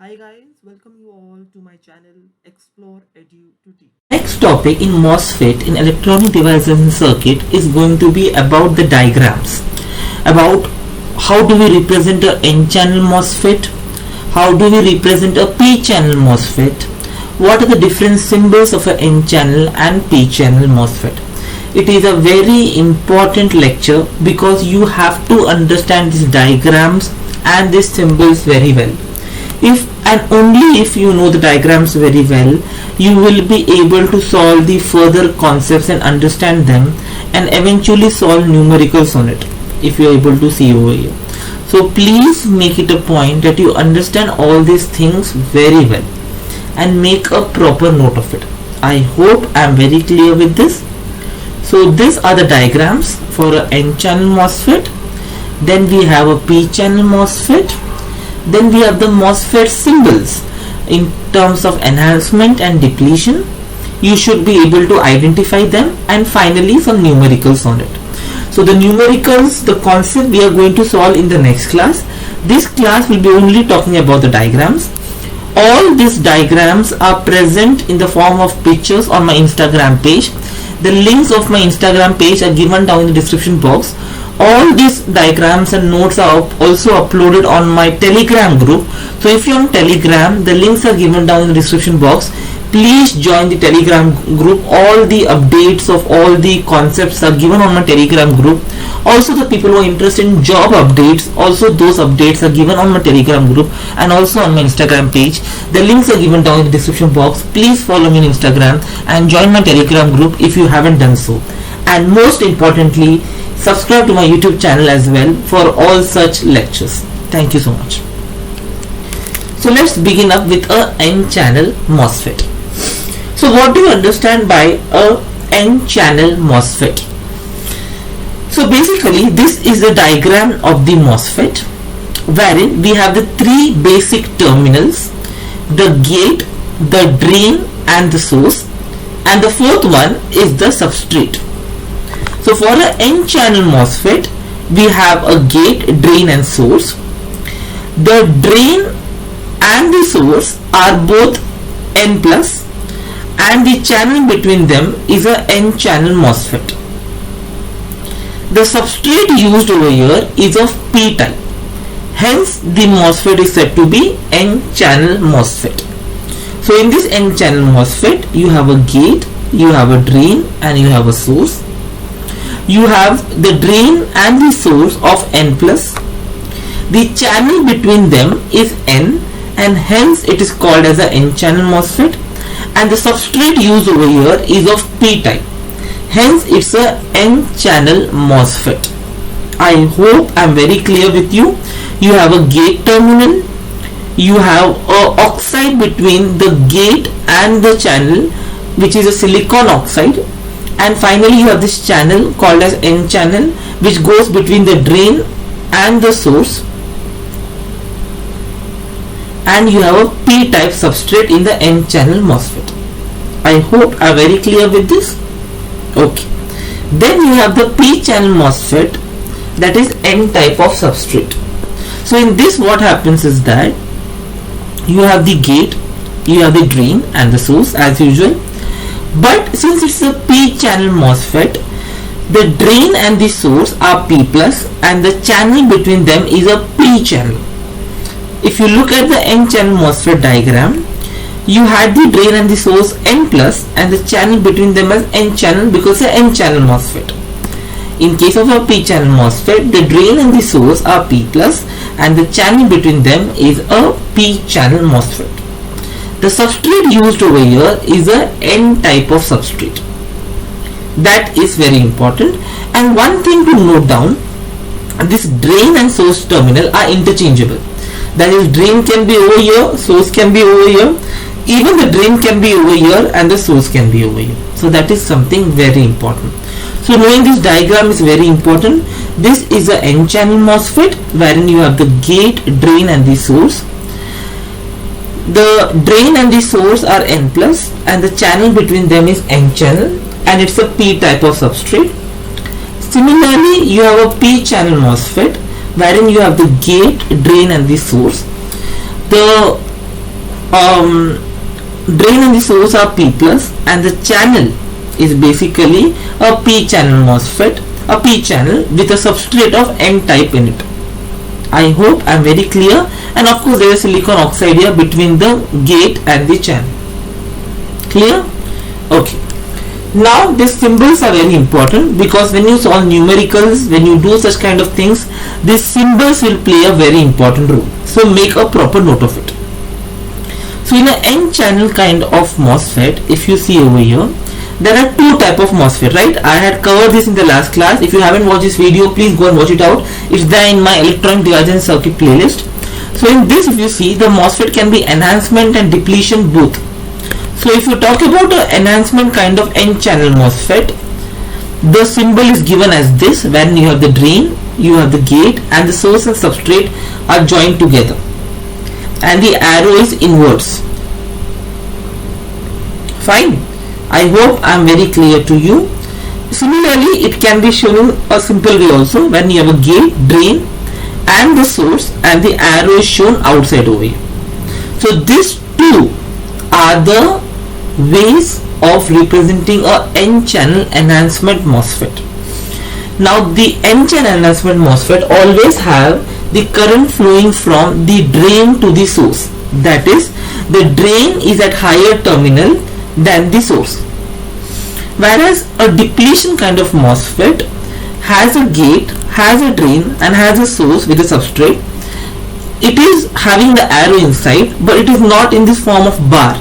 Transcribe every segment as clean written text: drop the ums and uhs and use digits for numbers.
Hi guys, welcome you all to my channel Explore Edu to Teach. Next topic in MOSFET in electronic devices and circuit is going to be about the diagrams, about how do we represent a N-channel MOSFET, how do we represent a P-channel MOSFET, what are the different symbols of a N-channel and P-channel MOSFET. It is a very important lecture because you have to understand these diagrams and these symbols very well. If and only if you know the diagrams very well, you will be able to solve the further concepts and understand them and eventually solve numericals on it, if you are able to see over here. So please make it a point that you understand all these things very well and make a proper note of it. I hope I am very clear with this. So these are the diagrams for a N-channel MOSFET. Then we have a P-channel MOSFET. Then we have the MOSFET symbols in terms of enhancement and depletion. You should be able to identify them, and finally some numericals on it. So the numericals, the concept we are going to solve in the next class. This class will be only talking about the diagrams. All these diagrams are present in the form of pictures on my Instagram page. The links of my Instagram page are given down in the description box. All these diagrams and notes are also uploaded on my Telegram group. So if you're on Telegram, the links are given down in the description box. Please join the Telegram group. All the updates of all the concepts are given on my Telegram group. Also the people who are interested in job updates, also those updates are given on my Telegram group and also on my Instagram page. The links are given down in the description box. Please follow me on Instagram and join my Telegram group if you haven't done so. And most importantly, subscribe to my YouTube channel as well for all such lectures. Thank you so much. So let's begin up with a N-channel MOSFET. So what do you understand by a N-channel MOSFET? So basically this is a diagram of the MOSFET wherein we have the three basic terminals: the gate, the drain and the source, and the fourth one is the substrate. So for an N-channel MOSFET, we have a gate, drain and source. The drain and the source are both N plus, and the channel between them is a N-channel MOSFET. The substrate used over here is of P type. Hence the MOSFET is said to be N-channel MOSFET. So in this N-channel MOSFET, you have a gate, you have a drain and you have a source. You have the drain and the source of N plus. The channel between them is N, and hence it is called as a N-channel MOSFET. And the substrate used over here is of P type. Hence it's a N-channel MOSFET. I hope I am very clear with you. You have a gate terminal. You have a oxide between the gate and the channel, which is a silicon oxide. And finally you have this channel called as N-channel, which goes between the drain and the source. And you have a P-type substrate in the N-channel MOSFET. I hope I am very clear with this. Okay. Then you have the P-channel MOSFET, that is N-type of substrate. So in this what happens is that you have the gate, you have the drain and the source as usual. But since it's a P-channel MOSFET, the drain and the source are P plus and the channel between them is a P channel. If you look at the N-channel MOSFET diagram, you had the drain and the source N plus and the channel between them as N channel because it's an N-channel MOSFET. In case of a P-channel MOSFET, the drain and the source are P plus and the channel between them is a P-channel MOSFET. The substrate used over here is a N-type of substrate. That is very important. And one thing to note down, this drain and source terminal are interchangeable. That is, drain can be over here, source can be over here. Even the drain can be over here and the source can be over here. So that is something very important. So knowing this diagram is very important. This is a N-channel MOSFET wherein you have the gate, drain and the source. The drain and the source are N plus and the channel between them is N channel, and it's a P type of substrate. Similarly, you have a P channel MOSFET wherein you have the gate, drain and the source. The drain and the source are P plus, and the channel is basically a P channel MOSFET, a P channel with a substrate of N type in it. I hope I am very clear. And of course there is silicon oxide here between the gate and the channel. Clear? Okay. Now these symbols are very important, because when you solve numericals, when you do such kind of things, these symbols will play a very important role. So make a proper note of it. So in an N channel kind of MOSFET, if you see over here, there are two type of MOSFET, right? I had covered this in the last class. If you haven't watched this video, please go and watch it out. It's there in my electronic devices and circuit playlist. So in this, if you see, the MOSFET can be enhancement and depletion both. So if you talk about an enhancement kind of N channel MOSFET, the symbol is given as this, when you have the drain, you have the gate, and the source and substrate are joined together, and the arrow is inwards. Fine. I hope I am very clear to you. Similarly, it can be shown in a simple way also, when you have a gate, drain, and the source, and the arrow is shown outside over here. So these two are the ways of representing a N channel enhancement MOSFET. Now the N channel enhancement MOSFET always have the current flowing from the drain to the source. That is, the drain is at higher terminal than the source. Whereas a depletion kind of MOSFET has a gate, has a drain, and has a source with a substrate. It is having the arrow inside, but it is not in this form of bar.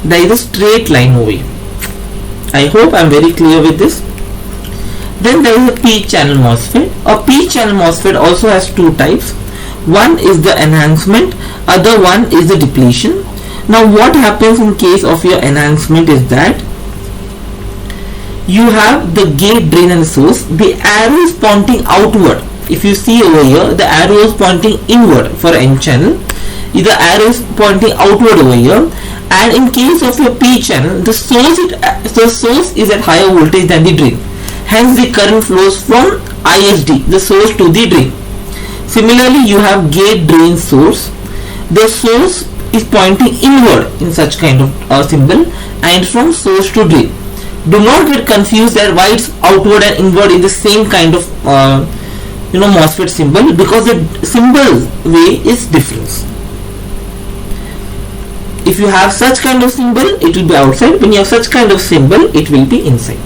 There is a straight line over here. I hope I am very clear with this. Then there is a P channel MOSFET. A P channel MOSFET also has two types. One is the enhancement, other one is the depletion. Now what happens in case of your enhancement is that you have the gate, drain, and source. The arrow is pointing outward. If you see over here, the arrow is pointing inward for N channel. The arrow is pointing outward over here. And in case of your P channel, the source is at higher voltage than the drain. Hence the current flows from ISD, the source, to the drain. Similarly, you have gate, drain, source. The source is pointing inward in such kind of symbol, and from source to drain. Do not get confused that why it's outward and inward in the same kind of MOSFET symbol, because the symbol way is different. If you have such kind of symbol, it will be outside. When you have such kind of symbol, it will be inside.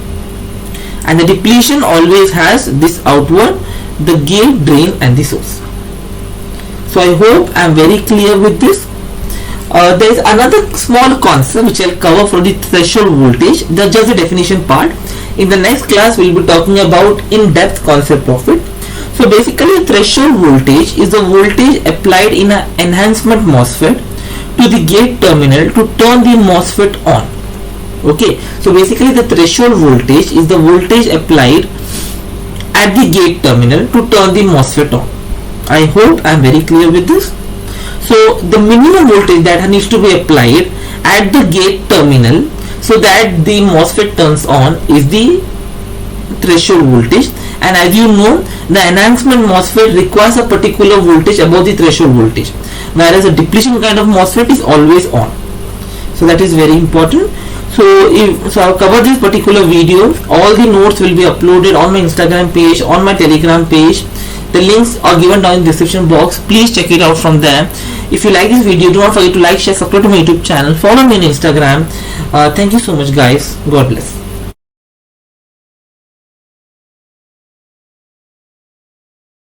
And the depletion always has this outward, the gate, drain, and the source. So I hope I am very clear with this. There is another small concept which I will cover for the threshold voltage. That's just the definition part. In the next class, we will be talking about in-depth concept of it. So basically, threshold voltage is the voltage applied in an enhancement MOSFET to the gate terminal to turn the MOSFET on. Okay, so basically the threshold voltage is the voltage applied at the gate terminal to turn the MOSFET on. I hope I am very clear with this. So the minimum voltage that needs to be applied at the gate terminal so that the MOSFET turns on is the threshold voltage. And as you know, the enhancement MOSFET requires a particular voltage above the threshold voltage, whereas a depletion kind of MOSFET is always on. So that is very important. So I'll cover this particular video. All the notes will be uploaded on my Instagram page, on my Telegram page. The links are given down in the description box. Please check it out from there. If you like this video, do not forget to like, share, subscribe to my YouTube channel. Follow me on Instagram. Thank you so much, guys. God bless.